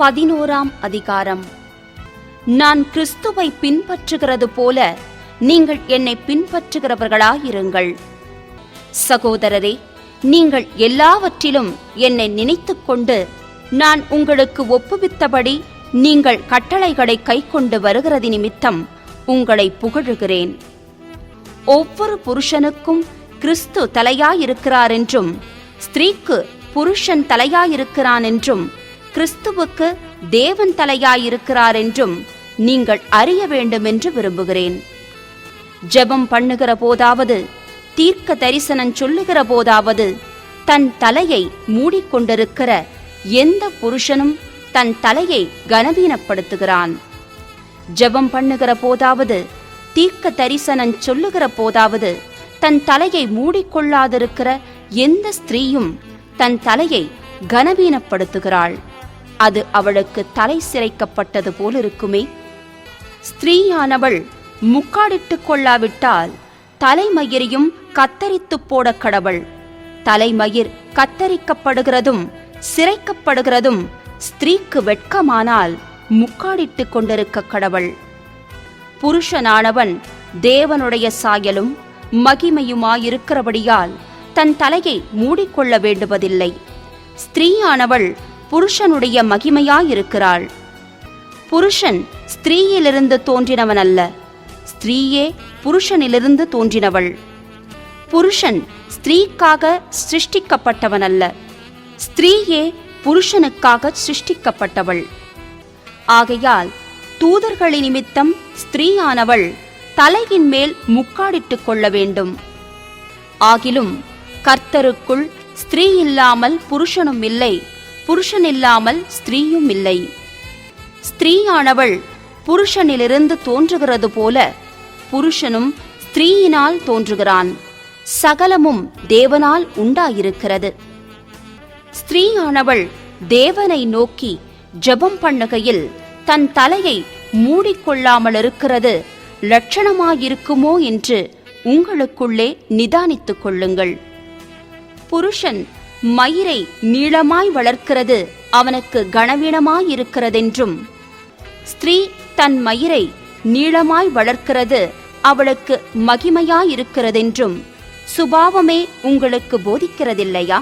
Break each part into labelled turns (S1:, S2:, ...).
S1: 11ஆம் அதிகாரம். நான் கிறிஸ்துவை பின்பற்றுகிறது போல நீங்கள் என்னை பின்பற்றுகிறவர்களாயிருங்கள். சகோதரரே, நீங்கள் எல்லாவற்றிலும் என்னை நினைத்துக்கொண்டு நான் உங்களுக்கு ஒப்புவித்தபடி நீங்கள் கட்டளைகளை கைக்கொண்டு வருகிறது நிமித்தம் உங்களை புகழுகிறேன். ஒவ்வொரு புருஷனுக்கும் கிறிஸ்து தலையாயிருக்கிறார் என்றும், ஸ்திரீக்கு புருஷன் தலையாயிருக்கிறான் என்றும், கிறிஸ்துவுக்கு தேவன் தலையாயிருக்கிறார் என்றும் நீங்கள் அறிய வேண்டும் என்று விரும்புகிறேன். ஜெபம் பண்ணுகிற போதாவது, தீர்க்க தரிசனம் சொல்லுகிற போதாவது, தன் தலையை மூடிக்கொண்டிருக்கிற எந்த புருஷனும் தன் தலையை கனவீனப்படுத்துகிறான். ஜெபம் பண்ணுகிற போதாவது, தீர்க்க தரிசனம் சொல்லுகிற போதாவது, தன் தலையை மூடிக்கொள்ளாதிருக்கிற எந்த ஸ்திரீயும் தன் தலையை கனவீனப்படுத்துகிறாள். அது அவளுக்கு தலை சிரைக்கப்பட்டது போலிருக்குமே. ஸ்திரீயானவள் முக்காடிட்டு கொள்ளாவிட்டால் தலைமயிரையும் கத்தரித்து போட கடவள். தலைமயிர் கத்தரிக்கப்படுகிறதும் சிரைக்கப்படுகிறதும் ஸ்திரீக்கு வெட்கமானால் முக்காடிட்டு கொண்டிருக்க கடவள். புருஷனானவன் தேவனுடைய சாயலும் மகிமையுமாயிருக்கிறபடியால் தன் தலையை மூடிக்கொள்ள வேண்டுவதில்லை. ஸ்திரீயானவள் புருஷனுடைய மகிமையாயிருக்கிறாள். புருஷன் ஸ்திரீயிலிருந்து தோன்றினவன் அல்ல, ஸ்திரீயே புருஷனிலிருந்து தோன்றினவள். புருஷன் ஸ்திரீக்காக சிருஷ்டிக்கப்பட்டவன் அல்ல, ஸ்திரீயே புருஷனுக்காக சிருஷ்டிக்கப்பட்டவள். ஆகையால் தூதர்களின் நிமித்தம் ஸ்திரீயானவள் தலையின் மேல் முக்காடிட்டு கொள்ள வேண்டும். ஆகிலும் கர்த்தருக்குள் ஸ்திரீ இல்லாமல் புருஷனும் இல்லை, புருஷனில்லாமல் ஸ்திரீயும் இல்லை. ஸ்திரீயானவள் புருஷனிலிருந்து தோன்றுகிறது போல புருஷனும் ஸ்திரீயினால் தோன்றுகிறான். சகலமும் தேவனால் உண்டாயிருக்கிறது. ஸ்திரீயானவள் தேவனை நோக்கி ஜெபம் பண்ணுகையில் தன் தலையை மூடிக்கொள்ளாமல் இருக்கிறது லட்சணமாயிருக்குமோ என்று உங்களுக்குள்ளே நிதானித்துக் கொள்ளுங்கள். புருஷன் மயிரை நீளமாய் வளர்க்கிறது அவனுக்கு கனவீனமாயிருக்கிறதென்றும், ஸ்திரீ தன் மயிரை நீளமாய் வளர்க்கிறது அவளுக்கு மகிமையாயிருக்கிறதென்றும் சுபாவமே உங்களுக்கு போதிக்கிறதில்லையா?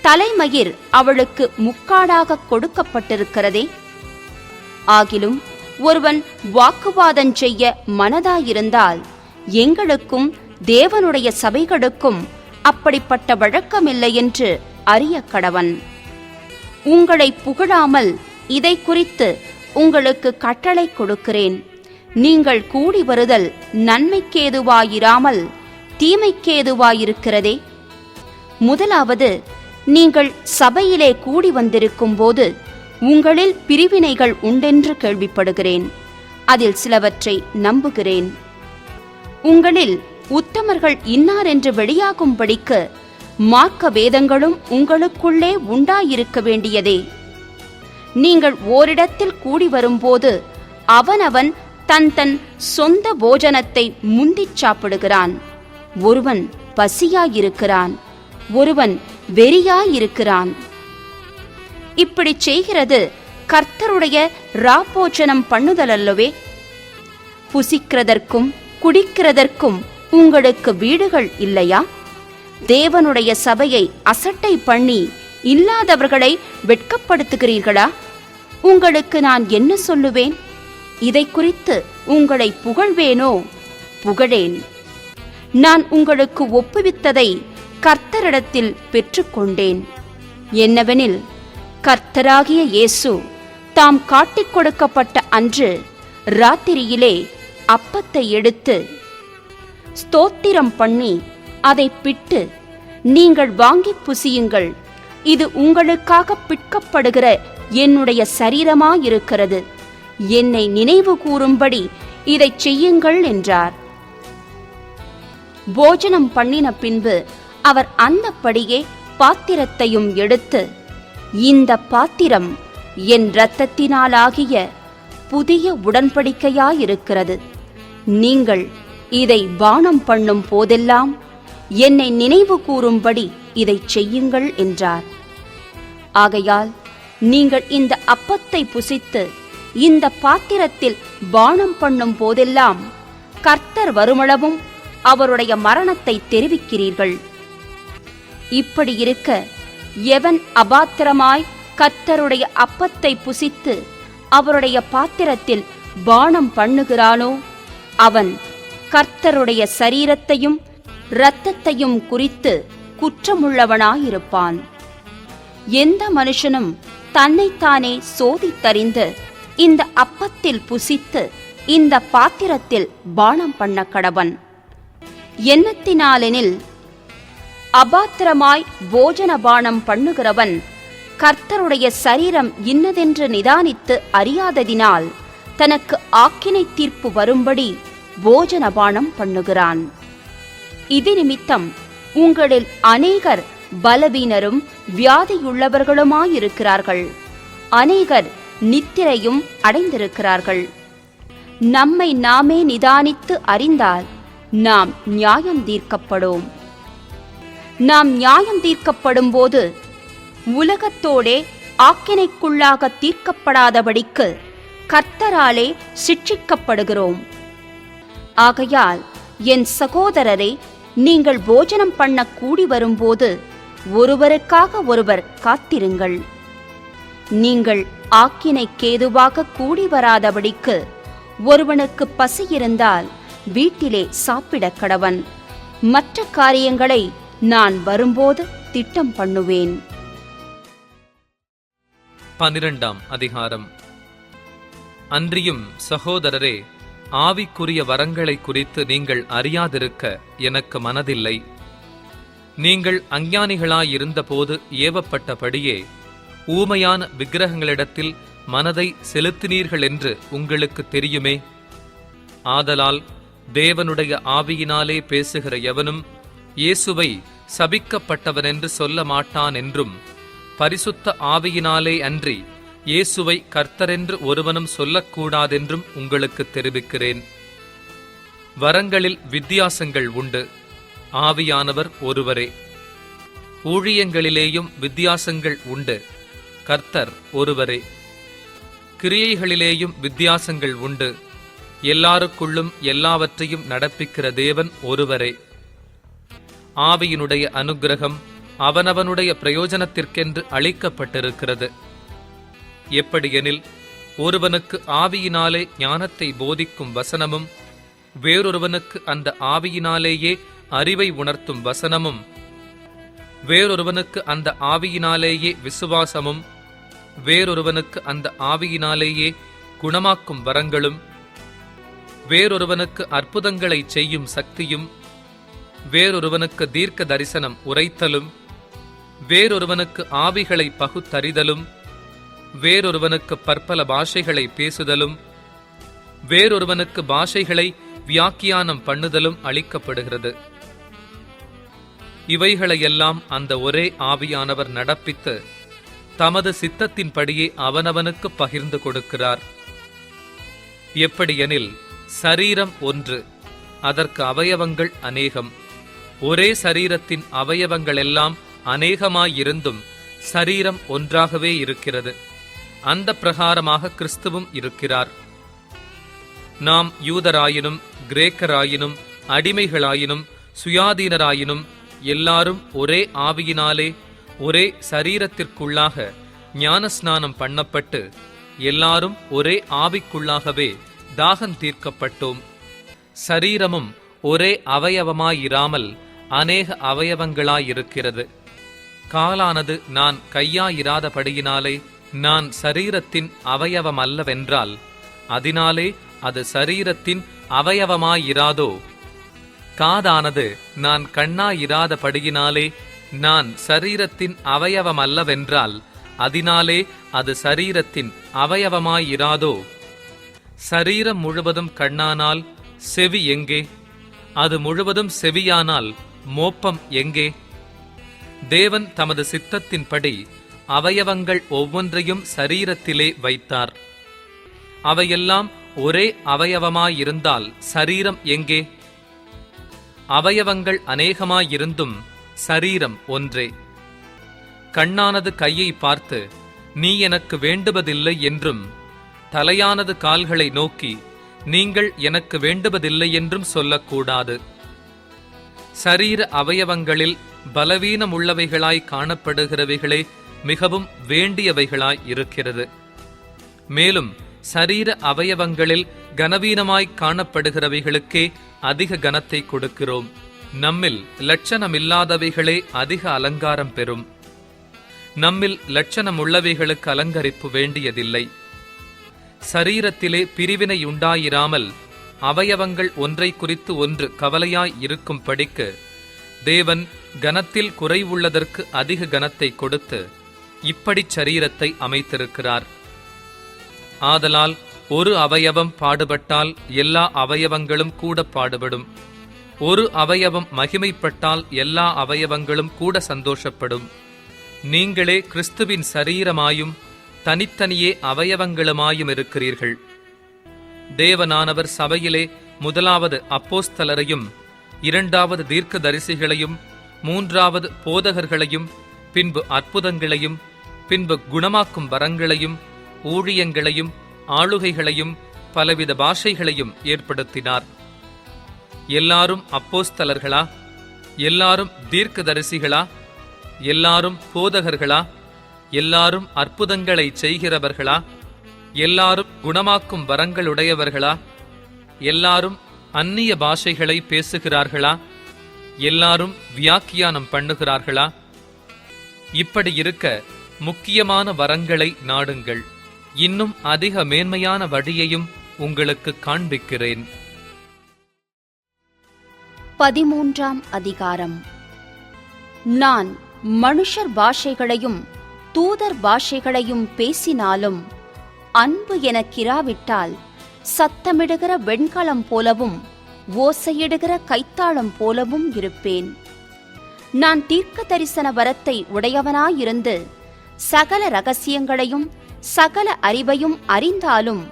S1: தலைமயிர் அவளுக்கு முக்காடாக கொடுக்கப்பட்டிருக்கிறதே. ஆகிலும் ஒருவன் வாக்குவாதம் செய்ய மனதாயிருந்தால் எங்களுக்கும் தேவனுடைய சபைகளுக்கும் அப்படிப்பட்ட வழக்கமில்லை என்று அறிய கடவன். உங்களை புகழாமல் இதை குறித்து உங்களுக்கு கட்டளை கொடுக்கிறேன். நீங்கள் கூடி வருதல் நன்மைக்கேதுவாயிராமல் தீமைக்கேதுவாயிருக்கிறதே. முதலாவது, நீங்கள் சபையிலே கூடி வந்திருக்கும் போது உங்களில் பிரிவினைகள் உண்டென்று கேள்விப்படுகிறேன். அதில் சிலவற்றை நம்புகிறேன். உங்களில் உத்தமர்கள் இன்னார் என்று வெளியாகும்படிக்கு மார்க்க வேதங்களும் உங்களுக்குள்ளே உண்டாயிருக்க வேண்டியதே. நீங்கள் ஓரிடத்தில் கூடி வரும்போது அவனவன் தன் தன் சொந்த போஜனத்தை முந்திச் சாப்பிடுகிறான். ஒருவன் பசியாயிருக்கிறான், ஒருவன் வெறியாயிருக்கிறான். இப்படி செய்கிறது கர்த்தருடைய ராப்போஜனம் பண்ணுதல் அல்லவே. புசிக்கிறதற்கும் குடிக்கிறதற்கும் உங்களுக்கு வீடுகள் இல்லையா? தேவனுடைய சபையை அசட்டை பண்ணி இல்லாதவர்களை வெட்கப்படுத்துகிறீர்களா? உங்களுக்கு நான் என்ன சொல்லுவேன்? இதை குறித்து உங்களை புகழ்வேனோ? புகழேன். நான் உங்களுக்கு ஒப்புவித்ததை கர்த்தரிடத்தில் பெற்றுக்கொண்டேன். என்னவெனில், கர்த்தராகிய இயேசு தாம் காட்டிக் கொடுக்கப்பட்ட அன்று ராத்திரியிலே அப்பத்தை எடுத்து ஸ்தோத்திரம் பண்ணி அதை பிட்டு, நீங்கள் வாங்கி புசியுங்கள், இது உங்களுக்காக பிற்கப்படுகிற என்னுடைய சரீரமாயிருக்கிறது, என்னை நினைவு கூறும்படி இதை செய்யுங்கள் என்றார். போஜனம் பண்ணின பின்பு அவர் அந்தப்படியே பாத்திரத்தையும் எடுத்து, இந்த பாத்திரம் என் இரத்தத்தினாலாகிய புதிய உடன்படிக்கையாயிருக்கிறது. நீங்கள் இதை பானம் பண்ணும் போதெல்லாம் என்னை நினைவு கூறும்படி இதை செய்யுங்கள் என்றார். ஆகையால் நீங்கள் இந்த அப்பத்தை புசித்து இந்த பாத்திரத்தில் பானம் பண்ணும் போதெல்லாம் கர்த்தர் வருமளவும் அவருடைய மரணத்தை தெரிவிக்கிறீர்கள். இப்படி இருக்க, எவன் அபாத்திரமாய் கர்த்தருடைய அப்பத்தை புசித்து அவருடைய பாத்திரத்தில் பானம் பண்ணுகிறானோ அவன் கர்த்தருடைய சரீரத்தையும் இரத்தத்தையும் குறித்து குற்றமுள்ளவனாயிருப்பான். எந்த மனுஷனும் தன்னைத்தானே சோதித்தறிந்து இந்த அப்பத்தில் புசித்து இந்த பாத்திரத்தில் பானம் பண்ண கடவன். என்னத்தினாலெனில், அபாத்திரமாய் போஜன பானம் பண்ணுகிறவன் கர்த்தருடைய சரீரம் இன்னதென்று நிதானித்து அறியாததினால் தனக்கு ஆக்கினை தீர்ப்பு வரும்படி போஜன பானம் பண்ணுகிறான். இது நிமித்தம் உங்களில் அநேகர் பலவீனரும் வியாதியுள்ளவர்களுமாயிருக்கிறார்கள், அநேகர் நித்திரையும் அடைந்திருக்கிறார்கள். நம்மை நாமே நிதானித்து அறிந்தால் நாம் நியாயம் தீர்க்கப்படும். நாம் நியாயம் தீர்க்கப்படும் போது உலகத்தோடே ஆக்கினைக்குள்ளாக தீர்க்கப்படாதபடிக்கு கர்த்தராலே சிட்சிக்கப்படுகிறோம். ஆகையால் என் சகோதரரே, நீங்கள் போஜனம் பண்ண கூடி வரும்போது ஒருவருக்காக ஒருவர் காத்திருங்கள். நீங்கள் ஆக்கினைக்கேதுவாக கூடி வராதபடிக்கு ஒருவனுக்கு பசி இருந்தால் வீட்டிலே சாப்பிடக் கடவன். மற்ற காரியங்களை நான் வரும்போது திட்டம் பண்ணுவேன்.
S2: 12ஆம் அதிகாரம். அன்றியும் சகோதரரே, ஆவிக்குரிய வரங்களை குறித்து நீங்கள் அறியாதிருக்க எனக்கு மனதில்லை. நீங்கள் அஞ்ஞானிகளாயிருந்தபோது ஏவப்பட்டபடியே ஊமையான விக்கிரகங்களிடத்தில் மனதை செலுத்தினீர்கள் என்று உங்களுக்கு தெரியுமே. ஆதலால் தேவனுடைய ஆவியினாலே பேசுகிற எவனும் இயேசுவை சபிக்கப்பட்டவனென்று சொல்ல மாட்டான் என்றும், பரிசுத்த ஆவியினாலே அன்றி இயேசுவை கர்த்தரென்று ஒருவனும் சொல்லக்கூடாதென்றும் உங்களுக்கு தெரிவிக்கிறேன். வரங்களில் வித்தியாசங்கள் உண்டு, ஆவியானவர் ஒருவரே. ஊழியங்களிலேயும் வித்தியாசங்கள் உண்டு, கர்த்தர் ஒருவரே. கிரியைகளிலேயும் வித்தியாசங்கள் உண்டு, எல்லாருக்குள்ளும் எல்லாவற்றையும் நடப்பிக்கிற தேவன் ஒருவரே. ஆவியினுடைய அனுக்கிரகம் அவனவனுடைய பிரயோஜனத்திற்கென்று அளிக்கப்பட்டிருக்கிறது. எப்படியெனில், ஒருவனுக்கு ஆவியினாலே ஞானத்தை போதிக்கும் வசனமும், வேறொருவனுக்கு அந்த ஆவியினாலேயே அறிவை உணர்த்தும் வசனமும், வேறொருவனுக்கு அந்த ஆவியினாலேயே விசுவாசமும், வேறொருவனுக்கு அந்த ஆவியினாலேயே குணமாக்கும் வரங்களும், வேறொருவனுக்கு அற்புதங்களை செய்யும் சக்தியும், வேறொருவனுக்கு தீர்க்க தரிசனம் உரைத்தலும், வேறொருவனுக்கு ஆவிகளை பகுத்தறிதலும், வேறொருவனுக்கு பற்பல பாஷைகளை பேசுதலும், வேறொருவனுக்கு பாஷைகளை வியாக்கியானம் பண்ணுதலும் அளிக்கப்படுகிறது. இவைகளையெல்லாம் அந்த ஒரே ஆவியானவர் நடப்பித்து தமது சித்தத்தின்படியே அவனவனுக்கு பகிர்ந்து கொடுக்கிறார். எப்படியெனில், சரீரம் ஒன்று, அதற்கு அவயவங்கள் அநேகம். ஒரே சரீரத்தின் அவயவங்களெல்லாம் அநேகமாயிருந்தும் சரீரம் ஒன்றாகவே இருக்கிறது. அந்த பிரகாரமாக கிறிஸ்துவும் இருக்கிறார். நாம் யூதராயினும் கிரேக்கராயினும் அடிமைகளாயினும் சுயாதீனராயினும் எல்லாரும் ஒரே ஆவியினாலே ஒரே சரீரத்திற்குள்ளாக ஞானஸ்நானம் பண்ணப்பட்டு எல்லாரும் ஒரே ஆவிக்குள்ளாகவே தாகம் தீர்க்கப்பட்டோம். சரீரமும் ஒரே அவயவமாயிராமல் அநேக அவயவங்களாயிருக்கிறது. காலானது நான் கையாயிராதபடியினாலே நான் சரீரத்தின் அவயவமல்லவென்றால் அதனாலே அது சரீரத்தின் அவயவமாயிராதோ? காதானது நான் கண்ணாயிராதபடியினாலே நான் சரீரத்தின் அவயவமல்லவென்றால் அதனாலே அது சரீரத்தின் அவயவமாயிராதோ? சரீரம் முழுவதும் கண்ணானால் செவி எங்கே? அது முழுவதும் செவியானால் மோப்பம் எங்கே? தேவன் தமது சித்தத்தின்படி அவயவங்கள் ஒவ்வொன்றையும் சரீரத்திலே வைத்தார். அவையெல்லாம் ஒரே அவயவமாயிருந்தால் சரீரம் எங்கே? அவயவங்கள் அநேகமாயிருந்தும் சரீரம் ஒன்றே. கண்ணானது கையை பார்த்து, நீ எனக்கு வேண்டுவதில்லை என்றும், தலையானது கால்களை நோக்கி நீங்கள் எனக்கு வேண்டுவதில்லை என்றும் சொல்லக்கூடாது. சரீர அவயவங்களில் பலவீனமுள்ளவைகளாய் காணப்படுகிறவைகளே மிகவும் வேண்டியவைகளாய் இருக்கிறது. மேலும் சரீர அவயவங்களில் கனவீனமாய் காணப்படுகிறவைகளுக்கே அதிக கனத்தை கொடுக்கிறோம். நம்மில் லட்சணமில்லாதவைகளே அதிக அலங்காரம் பெறும். நம்மில் லட்சணமுள்ளவைகளுக்கு அலங்கரிப்பு வேண்டியதில்லை. சரீரத்திலே பிரிவினை உண்டாயிராமல் அவயவங்கள் ஒன்றை குறித்து ஒன்று கவலையாய் இருக்கும் படிக்கு தேவன் கனத்தில் குறைவுள்ளதற்கு அதிக கனத்தை கொடுத்து இப்படி சரீரத்தை அமைத்திருக்கிறார். ஆதலால் ஒரு அவயவம் பாடுபட்டால் எல்லா அவயவங்களும் கூட பாடுபடும். ஒரு அவயவம் மகிமைப்பட்டால் எல்லா அவயவங்களும் கூட சந்தோஷப்படும். நீங்களே கிறிஸ்துவின் சரீரமாயும் தனித்தனியே அவயவங்களுமாயும் இருக்கிறீர்கள். தேவனானவர் சபையிலே முதலாவது அப்போஸ்தலரையும், இரண்டாவது தீர்க்கதரிசிகளையும், மூன்றாவது போதகர்களையும், பின்பு அற்புதங்களையும், பின்பு குணமாக்கும் வரங்களையும், ஊழியங்களையும், ஆளுகைகளையும், பலவித பாஷைகளையும் ஏற்படுத்தினார். எல்லாரும் அப்போஸ்தலர்களா? எல்லாரும் தீர்க்கதரிசிகளா? எல்லாரும் போதகர்களா? எல்லாரும் அற்புதங்களை செய்கிறவர்களா? எல்லாரும் குணமாக்கும் வரங்களுடையவர்களா? எல்லாரும் அந்நிய பாஷைகளை பேசுகிறார்களா? எல்லாரும் வியாக்கியானம் பண்ணுகிறார்களா? இப்படி இருக்க முக்கியமான வரங்களை நாடுங்கள். இன்னும் அதிக மேன்மையான வழியையும் உங்களுக்கு காண்பிக்கிறேன்.
S1: 13ஆம் அதிகாரம். நான் மனுஷர் பாஷைகளையும் தூதர் பாஷைகளையும் பேசினாலும் அன்பு எனக்கிராவிட்டால் சத்தமிடுகிற வெண்கலம் போலவும் ஓசையிடுகிற கைத்தாளம் போலவும் இருப்பேன். நான் தீர்க்க தரிசன வரத்தை உடையவனாயிருந்து சகல இரகசியங்களையும் சகல அறிவையும் அறிந்தாலும்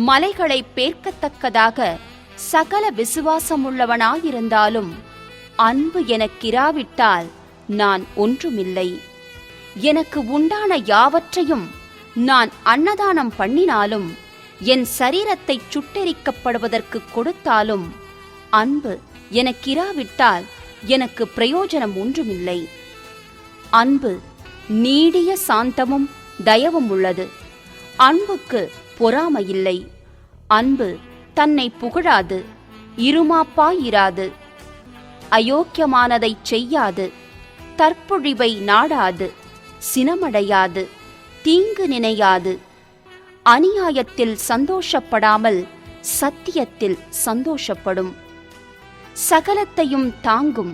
S1: மலைகளை பேர்க்கத்தக்கதாக சகல விசுவாசமுள்ளவனாயிருந்தாலும் அன்பு எனக்கிராவிட்டால் நான் ஒன்றுமில்லை. எனக்கு உண்டான யாவற்றையும் நான் அன்னதானம் பண்ணினாலும் என் சரீரத்தை சுட்டெரிக்கப்படுவதற்கு கொடுத்தாலும் அன்பு எனக்கிராவிட்டால் எனக்கு பிரயோஜனம் ஒன்றுமில்லை. அன்பு நீடிய சாந்தமும் தயவும் உள்ளது. அன்புக்கு பொறாமையில்லை. அன்பு தன்னை புகழாது, இருமாப்பாயிராது, அயோக்கியமானதைச் செய்யாது, தற்பொழிவை நாடாது, சினமடையாது, தீங்கு நினையாது, அநியாயத்தில் சந்தோஷப்படாமல் சத்தியத்தில் சந்தோஷப்படும். சகலத்தையும் தாங்கும்,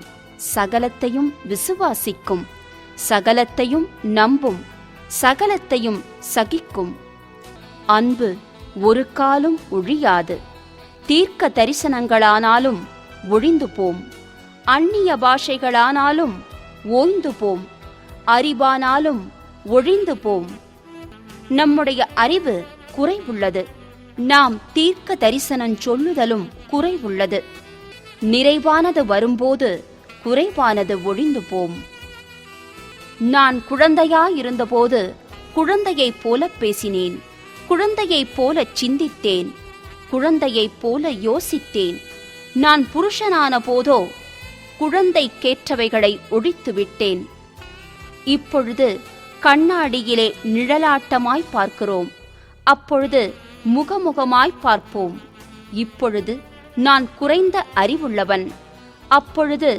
S1: சகலத்தையும் விசுவாசிக்கும், சகலத்தையும் நம்பும், சகலத்தையும் சகிக்கும். அன்பு ஒரு காலும் ஒழியாது. தீர்க்க தரிசனங்களானாலும் ஒழிந்து போம், அந்நிய பாஷைகளானாலும் ஓய்ந்து போம், அறிவானாலும் ஒழிந்து போம். நம்முடைய அறிவு குறைவுள்ளது, நாம் தீர்க்க தரிசனம் சொல்லுதலும் குறைவுள்ளது. நிறைவானது வரும்போது குறைவானது ஒழிந்து போம். நான் குழந்தையாயிருந்தபோது குழந்தையைப் போல பேசினேன், குழந்தையைப் போல சிந்தித்தேன், குழந்தையைப் போல யோசித்தேன். நான் புருஷனான போதோ குழந்தைக்கேற்றவைகளை ஒழித்துவிட்டேன். இப்பொழுது கண்ணாடியிலே நிழலாட்டமாய் பார்க்கிறோம், அப்பொழுது முகமுகமாய் பார்ப்போம். இப்பொழுது நான் குறைந்த அறிவுள்ளவன், அப்பொழுது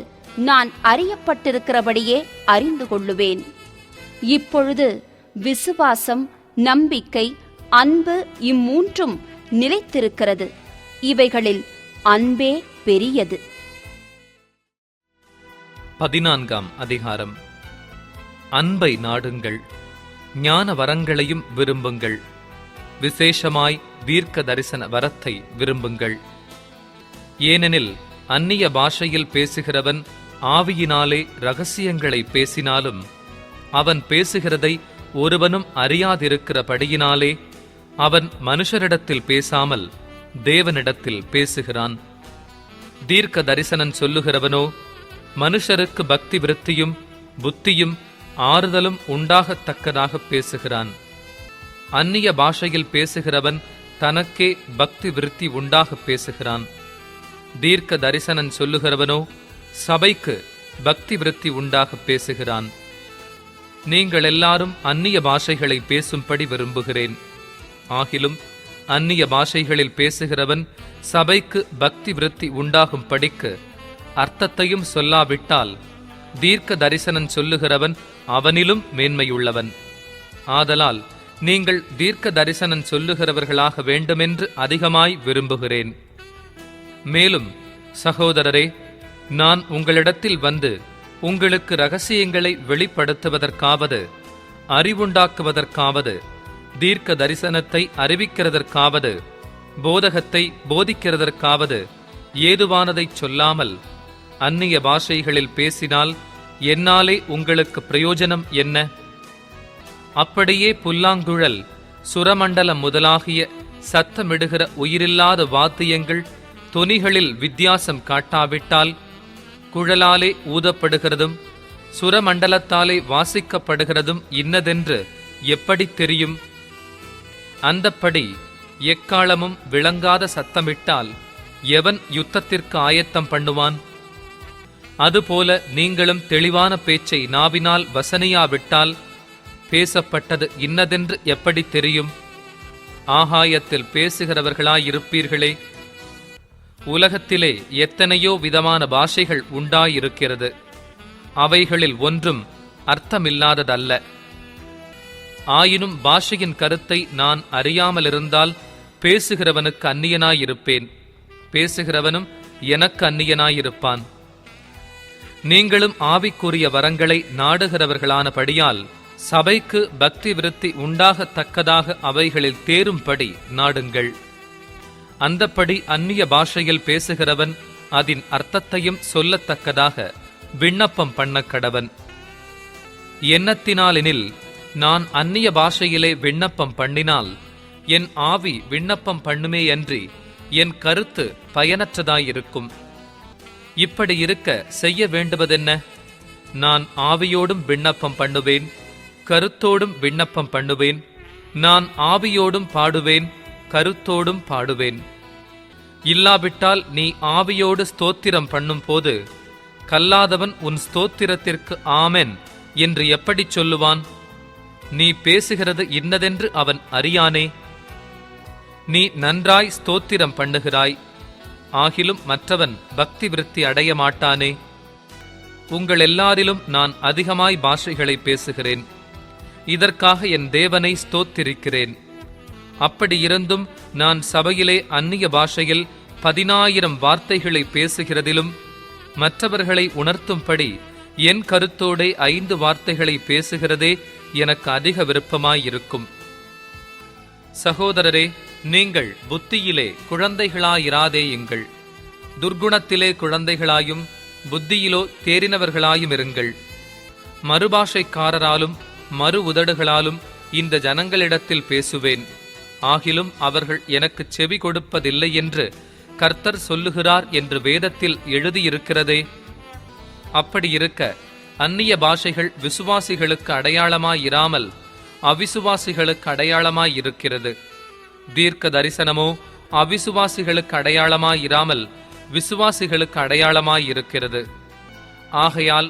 S1: நான் அறியப்பட்டிருக்கிறபடியே அறிந்து கொள்ளுவேன். இப்பொழுது விசுவாசம், நம்பிக்கை, அன்பு இம்மூன்றும் நிலைத்திருக்கிறது. இவைகளில் அன்பே பெரியது.
S2: 14ஆம் அதிகாரம். அன்பை நாடுங்கள், ஞான வரங்களையும் விரும்புங்கள், விசேஷமாய் தீர்க்க தரிசன வரத்தை விரும்புங்கள். ஏனெனில் அந்நிய பாஷையில் பேசுகிறவன் ஆவியினாலே இரகசியங்களை பேசினாலும் அவன் பேசுகிறதை ஒருவனும் அறியாதிருக்கிறபடியினாலே அவன் மனுஷரிடத்தில் பேசாமல் தேவனிடத்தில் பேசுகிறான். தீர்க்க தரிசனம் சொல்லுகிறவனோ மனுஷருக்கு பக்தி விருத்தியும் புத்தியும் ஆறுதலும் உண்டாகத்தக்கதாக பேசுகிறான். அந்நிய பாஷையில் பேசுகிறவன் தனக்கே பக்தி விருத்தி உண்டாக பேசுகிறான். தீர்க்க தரிசனம் சொல்லுகிறவனோ சபைக்கு பக்தி விருத்தி உண்டாக பேசுகிறான். நீங்கள் எல்லாரும் அந்நிய பாஷைகளை பேசும்படி விரும்புகிறேன். ஆகிலும் அந்நிய பாஷைகளில் பேசுகிறவன் சபைக்கு பக்தி விருத்தி உண்டாகும் படிக்கு அர்த்தத்தையும் சொல்லாவிட்டால் தீர்க்க தரிசனம் சொல்லுகிறவன் அவனிலும் மேன்மையுள்ளவன். ஆதலால் நீங்கள் தீர்க்க தரிசனம் சொல்லுகிறவர்களாக வேண்டுமென்று அதிகமாய் விரும்புகிறேன். மேலும் சகோதரரே, நான் உங்களிடத்தில் வந்து உங்களுக்கு இரகசியங்களை வெளிப்படுத்துவதற்காவது, அறிவுண்டாக்குவதற்காவது, தீர்க்க தரிசனத்தை அறிவிக்கிறதற்காவது, போதகத்தை போதிக்கிறதற்காவது ஏதுவானதைச் சொல்லாமல் அந்நிய பாஷைகளில் பேசினால் என்னாலே உங்களுக்கு பிரயோஜனம் என்ன? அப்படியே புல்லாங்குழல், சுரமண்டலம் முதலாகிய சத்தமிடுகிற உயிரில்லாத வாத்தியங்கள் தொனிகளில் வித்தியாசம் காட்டாவிட்டால், குழலாலே ஊதப்படுகிறதும் சுரமண்டலத்தாலே வாசிக்கப்படுகிறதும் இன்னதென்று எப்படி தெரியும்? அந்தப்படி எக்காலமும் விளங்காத சத்தமிட்டால் எவன் யுத்தத்திற்கு ஆயத்தம் பண்ணுவான்? அதுபோல நீங்களும் தெளிவான பேச்சை நாவினால் வசனையாவிட்டால் பேசப்பட்டது இன்னதென்று எப்படி தெரியும்? ஆகாயத்தில் பேசுகிறவர்களாயிருப்பீர்களே. உலகத்திலே எத்தனையோ விதமான பாஷைகள் உண்டாயிருக்கிறது. அவைகளில் ஒன்றும் அர்த்தமில்லாததல்ல. ஆயினும் பாஷையின் கருத்தை நான் அறியாமலிருந்தால் பேசுகிறவனுக்கு அந்நியனாயிருப்பேன், பேசுகிறவனும் எனக்கு அந்நியனாயிருப்பான். நீங்களும் ஆவிக்குரிய வரங்களை நாடுகிறவர்களானபடியால் சபைக்கு பக்தி விருத்தி உண்டாகத்தக்கதாக அவைகளில் தேரும்படி நாடுங்கள். அந்தப்படி அந்நிய பாஷையில் பேசுகிறவன் அதன் அர்த்தத்தையும் சொல்லத்தக்கதாக விண்ணப்பம் பண்ணக்கடவன். எண்ணத்தினாலெனில் நான் அந்நிய பாஷையிலே விண்ணப்பம் பண்ணினால் என் ஆவி விண்ணப்பம் பண்ணுமேயன்றி என் கருத்து பயனற்றதாயிருக்கும். இப்படி இருக்க செய்ய வேண்டுவதென்ன? நான் ஆவியோடும் விண்ணப்பம் பண்ணுவேன், கருத்தோடும் விண்ணப்பம் பண்ணுவேன். நான் ஆவியோடும் பாடுவேன், கருத்தோடும் பாடுவேன். இல்லாவிட்டால் நீ ஆவியோடு ஸ்தோத்திரம் பண்ணும் போது கல்லாதவன் உன் ஸ்தோத்திரத்திற்கு ஆமென் என்று எப்படி சொல்லுவான்? நீ பேசுகிறது இன்னதென்று அவன் அறியானே. நீ நன்றாய் ஸ்தோத்திரம் பண்ணுகிறாய், ஆகிலும் மற்றவன் பக்தி விருத்தி அடைய மாட்டானே. உங்கள் எல்லாரிலும் நான் அதிகமாய் பாஷைகளை பேசுகிறேன். இதற்காக என் தேவனை ஸ்தோத்திரிக்கிறேன். அப்படியிருந்தும் நான் சபையிலே அந்நிய பாஷையில் 10,000 வார்த்தைகளை பேசுகிறதிலும் மற்றவர்களை உணர்த்தும்படி என் கருத்தோடே 5 வார்த்தைகளை பேசுகிறதே எனக்கு அதிக விருப்பமாயிருக்கும். சகோதரரே, நீங்கள் புத்தியிலே குழந்தைகளாயிராதேயுங்கள், துர்க்குணத்திலே குழந்தைகளாயும் புத்தியிலோ தேறினவர்களாயும் இருங்கள். மறுபாஷைக்காரராலும் மறு உதடுகளாலும் இந்த ஜனங்களிடத்தில் பேசுவேன். ஆகிலும் அவர்கள் எனக்கு செவி கொடுப்பதில்லை என்று கர்த்தர் சொல்லுகிறார் என்று வேதத்தில் எழுதியிருக்கிறதே. அப்படியிருக்க அந்நிய பாஷைகள் விசுவாசிகளுக்கு அடையாளமாயிராமல் அவிசுவாசிகளுக்கு அடையாளமாயிருக்கிறது. தீர்க்க தரிசனமோ அவிசுவாசிகளுக்கு அடையாளமாயிராமல் விசுவாசிகளுக்கு அடையாளமாயிருக்கிறது. ஆகையால்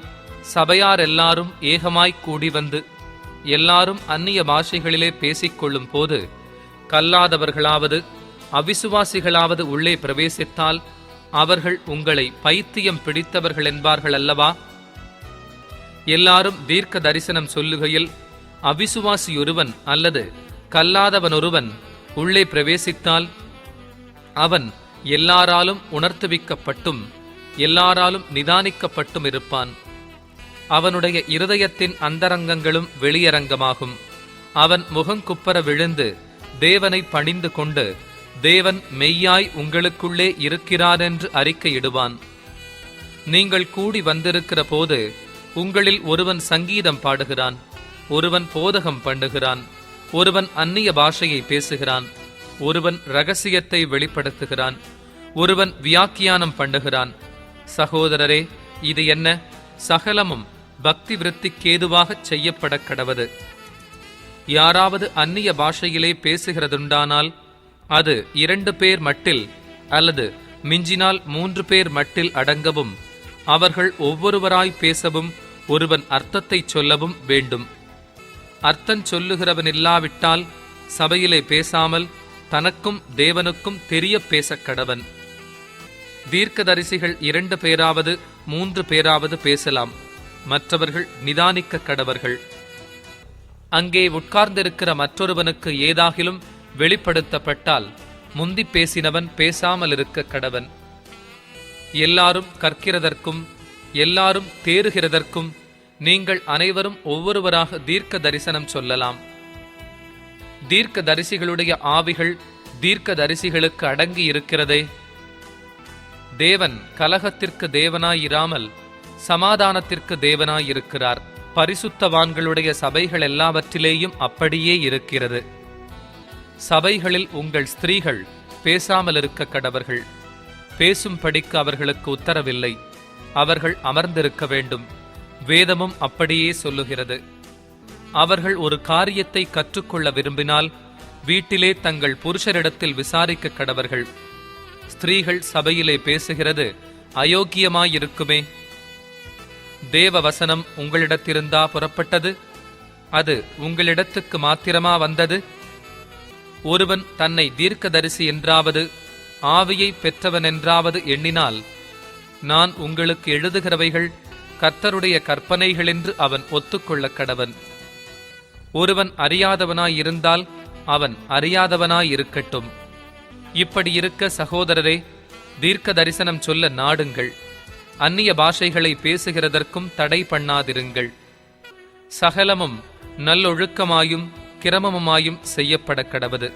S2: சபையார் எல்லாரும் ஏகமாய்க் கூடி வந்து எல்லாரும் அந்நிய பாஷைகளிலே பேசிக்கொள்ளும் போது கல்லாதவர்களாவது அவிசுவாசிகளாவது உள்ளே பிரவேசித்தால் அவர்கள் உங்களை பைத்தியம் பிடித்தவர்கள் என்பார்கள் அல்லவா? எல்லாரும் தீர்க்க தரிசனம் சொல்லுகையில் அவிசுவாசியொருவன் அல்லது கல்லாதவனொருவன் உள்ளே பிரவேசித்தால் அவன் எல்லாராலும் உணர்த்துவிக்கப்பட்டும் எல்லாராலும் நிதானிக்கப்பட்டும் இருப்பான். அவனுடைய இருதயத்தின் அந்தரங்கங்களும் வெளியரங்கமாகும். அவன் முகங்குப்பர விழுந்து தேவனை பணிந்து கொண்டு தேவன் மெய்யாய் உங்களுக்குள்ளே இருக்கிறாரென்று அறிக்கையிடுவான். நீங்கள் கூடி வந்திருக்கிற போது உங்களில் ஒருவன் சங்கீதம் பாடுகிறான், ஒருவன் போதகம் பண்ணுகிறான், ஒருவன் அந்நிய பாஷையை பேசுகிறான், ஒருவன் இரகசியத்தை வெளிப்படுத்துகிறான், ஒருவன் வியாக்கியானம் பண்ணுகிறான். சகோதரரே, இது என்ன? சகலமும் பக்தி விருத்திக்கேதுவாகச் செய்யப்பட கடவது. யாராவது அந்நிய பாஷையிலே பேசுகிறதுண்டானால் அது 2 பேர் மட்டில் அல்லது மிஞ்சினால் 3 பேர் மட்டில் அடங்கவும், அவர்கள் ஒவ்வொருவராய் பேசவும், ஒருவன் அர்த்தத்தைச் சொல்லவும் வேண்டும். அர்த்தம் சொல்லுகிறவன் இல்லாவிட்டால் சபையிலே பேசாமல் தனக்கும் தேவனுக்கும் தெரிய பேசக் கடவன். தீர்க்கதரிசிகள் 2 பேராவது 3 பேராவது பேசலாம், மற்றவர்கள் நிதானிக்க கடவர்கள். அங்கே உட்கார்ந்திருக்கிற மற்றொருவனுக்கு ஏதாகிலும் வெளிப்படுத்தப்பட்டால் முந்தி பேசினவன் பேசாமல் இருக்க கடவன். எல்லாரும் கற்கிறதற்கும் எல்லாரும் தேறுகிறதற்கும் நீங்கள் அனைவரும் ஒவ்வொருவராக தீர்க்க தரிசனம் சொல்லலாம். தீர்க்க தரிசிகளுடைய ஆவிகள் தீர்க்க தரிசிகளுக்கு அடங்கி இருக்கிறதே. தேவன் கலகத்திற்கு தேவனாயிராமல் சமாதானத்திற்கு தேவனாயிருக்கிறார். பரிசுத்தவான்களுடைய சபைகள் எல்லாவற்றிலேயும் அப்படியே இருக்கிறது. சபைகளில் உங்கள் ஸ்திரீகள் பேசாமல் இருக்க கடவர்கள். பேசும்படிக்கு அவர்களுக்கு உத்தரவில்லை, அவர்கள் அமர்ந்திருக்க வேண்டும். வேதமும் அப்படியே சொல்லுகிறது. அவர்கள் ஒரு காரியத்தை கற்றுக்கொள்ள விரும்பினால் வீட்டிலே தங்கள் புருஷரிடத்தில் விசாரிக்க கடவர்கள். ஸ்திரீகள் சபையிலே பேசுகிறது அயோக்கியமாயிருக்குமே. தேவ வசனம் உங்களிடத்திருந்தா புறப்பட்டது? அது உங்களிடத்துக்கு மாத்திரமா வந்தது? ஒருவன் தன்னை தீர்க்கதரிசி என்றாவது ஆவியை பெற்றவன் என்றாவது எண்ணினால், நான் உங்களுக்கு எழுதுகிறவைகள் கர்த்தருடைய கற்பனைகள் என்று அவன் ஒத்துக்கொள்ள கடவன். ஒருவன் அறியாதவனாயிருந்தால் அவன் அறியாதவனாயிருக்கட்டும். இப்படி இருக்க சகோதரரே, தீர்க்க தரிசனம் சொல்ல நாடுங்கள். அந்நிய பாஷைகளை பேசுகிறதற்கும் தடை பண்ணாதிருங்கள். சகலமும் நல்லொழுக்கமாயும் கிரமமாயும் செய்யப்பட கடவது.